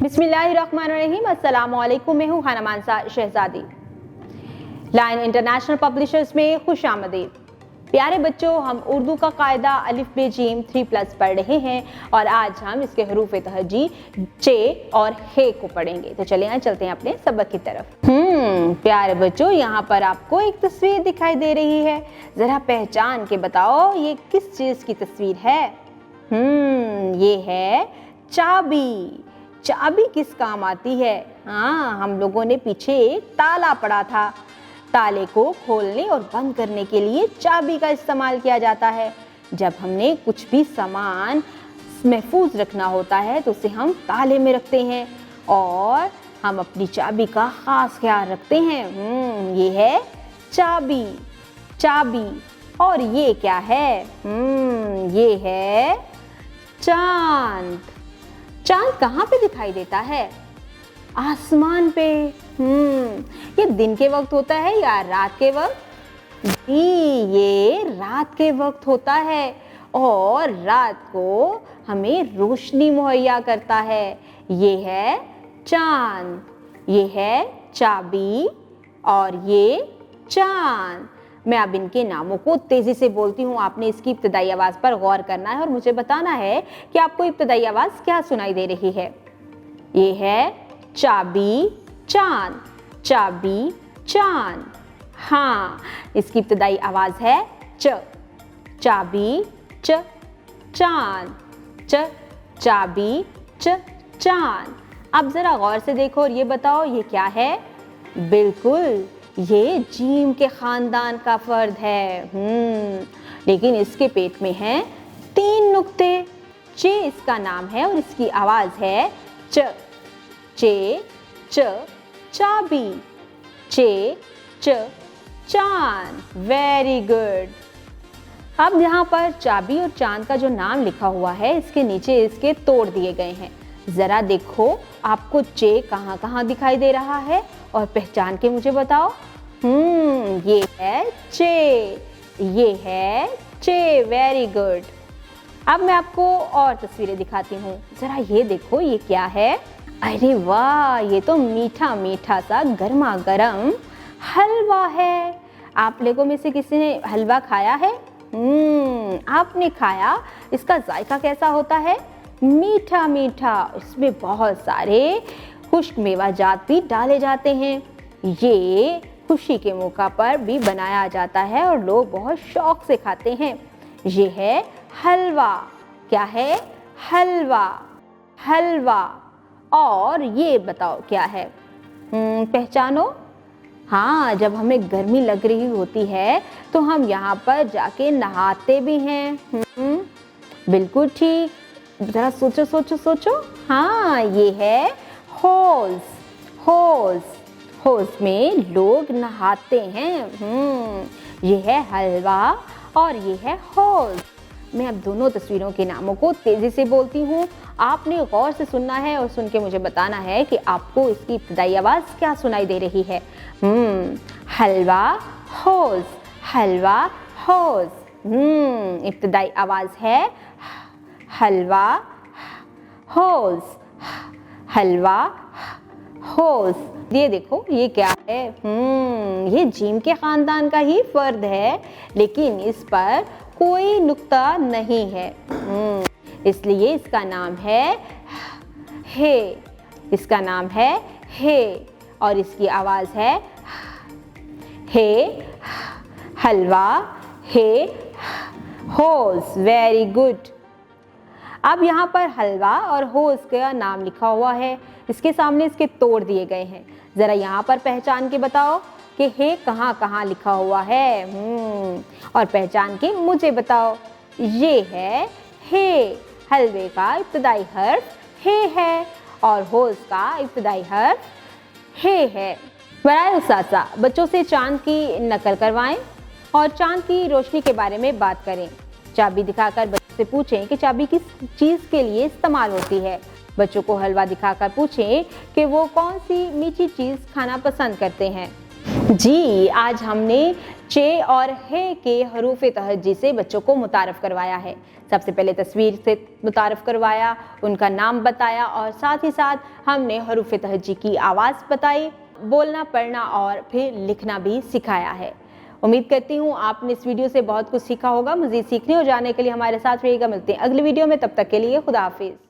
बिस्मिल्लाहिर्रहमानिर्रहीम। अस्सलामुअलैकुम। मैं हूँ खाना मानसा शहजादी। लायन इंटरनेशनल पब्लिशर्स में खुश आमदीद। प्यारे बच्चों, हम उर्दू का कायदा अलिफ बे जीम 3+ पढ़ रहे हैं और आज हम इसके हरूफ तहजी चे और हे को पढ़ेंगे। तो चलिए चलते हैं अपने सबक की तरफ। प्यारे बच्चों, यहाँ पर आपको एक तस्वीर दिखाई दे रही है। जरा पहचान के बताओ ये किस चीज की तस्वीर है? ये है चाबी। चाबी किस काम आती है? हाँ, हम लोगों ने पीछे एक ताला पढ़ा था। ताले को खोलने और बंद करने के लिए चाबी का इस्तेमाल किया जाता है। जब हमने कुछ भी सामान महफूज रखना होता है तो उसे हम ताले में रखते हैं और हम अपनी चाबी का खास ख्याल रखते हैं। ये है चाबी। चाबी। और ये क्या है? ये है चांद। चांद कहाँ पे दिखाई देता है? आसमान पे। ये दिन के वक्त होता है या रात के वक्त? जी, ये रात के वक्त होता है और रात को हमें रोशनी मुहैया करता है। ये है चांद। ये है चाबी और ये चांद। मैं अब इनके नामों को तेजी से बोलती हूँ। आपने इसकी इब्तदाई आवाज़ पर गौर करना है और मुझे बताना है कि आपको इब्तदाई आवाज़ क्या सुनाई दे रही है। ये है चाबी चांद। चाबी चांद। हाँ, इसकी इब्तदाई आवाज़ है च। चाबी च चांद। च चाबी च चांद। अब ज़रा गौर से देखो और ये बताओ ये क्या है? बिल्कुल, ये जीम के खानदान का फर्द है। लेकिन इसके पेट में हैं 3 नुक्ते। चे इसका नाम है और इसकी आवाज़ है च। चे च चाबी। चे च चांद। Very good. अब यहाँ पर चाबी और चांद का जो नाम लिखा हुआ है इसके नीचे इसके तोड़ दिए गए हैं। ज़रा देखो आपको चे कहाँ कहाँ दिखाई दे रहा है और पहचान के मुझे बताओ। ये है चे। ये है चे। Very good. अब मैं आपको और तस्वीरें दिखाती हूँ। ज़रा ये देखो ये क्या है? अरे वाह, ये तो मीठा मीठा सा गर्मा गर्म हलवा है। आप लोगों में से किसी ने हलवा खाया है? आपने खाया। इसका जायका कैसा होता है? मीठा मीठा। इसमें बहुत सारे खुश्क मेवाजात भी डाले जाते हैं। ये खुशी के मौका पर भी बनाया जाता है और लोग बहुत शौक से खाते हैं। ये है हलवा। क्या है? हलवा। हलवा। और ये बताओ क्या है? पहचानो। हाँ, जब हमें गर्मी लग रही होती है तो हम यहाँ पर जाके नहाते भी हैं। बिल्कुल ठीक। ज़रा सोचो सोचो सोचो। हाँ, ये है हौज़। हौज़। हौज़ में लोग नहाते हैं। ये है हलवा और ये है हौज़। मैं अब दोनों तस्वीरों के नामों को तेज़ी से बोलती हूँ। आपने गौर से सुनना है और सुन के मुझे बताना है कि आपको इसकी इब्तदाई आवाज़ क्या सुनाई दे रही है। हलवा हौज़। हलवा हौज़। इब्तदाई आवाज़ है हलवा हौज़। हलवा हौज़। ये देखो ये क्या है? ये जीम के ख़ानदान का ही फर्द है लेकिन इस पर कोई नुक्ता नहीं है, इसलिए इसका नाम है हे। इसका नाम है हे और इसकी आवाज़ है हे। हलवा हे हौज़। Very good. अब यहाँ पर हलवा और हौज़ का नाम लिखा हुआ है। इसके सामने इसके तोड़ दिए गए हैं। ज़रा यहाँ पर पहचान के बताओ कि हे कहाँ कहाँ लिखा हुआ है। और पहचान के मुझे बताओ। ये है हे। हलवे का इब्तदाई हर्फ हे है और हौज़ का इब्तदाई हर्फ हे है। बराए उस्ताज़ा, बच्चों से चांद की नकल करवाएं और चांद की रोशनी के बारे में बात करें। चाबी दिखाकर बच्चों से पूछें कि चाबी किस चीज़ के लिए इस्तेमाल होती है। बच्चों को हलवा दिखाकर पूछें कि वो कौन सी मीठी चीज़ खाना पसंद करते हैं। जी, आज हमने चे और हे के हरूफ तहज्जी से बच्चों को मुतारफ़ करवाया है। सबसे पहले तस्वीर से मुतारफ़ करवाया, उनका नाम बताया और साथ ही साथ हमने हरूफ तहज्जी की आवाज़ बताई, बोलना, पढ़ना और फिर लिखना भी सिखाया है। उम्मीद करती हूँ आपने इस वीडियो से बहुत कुछ सीखा होगा। मज़ीद सीखने और जानने के लिए हमारे साथ रहिएगा। मिलते हैं अगली वीडियो में, तब तक के लिए खुदा हाफिज़।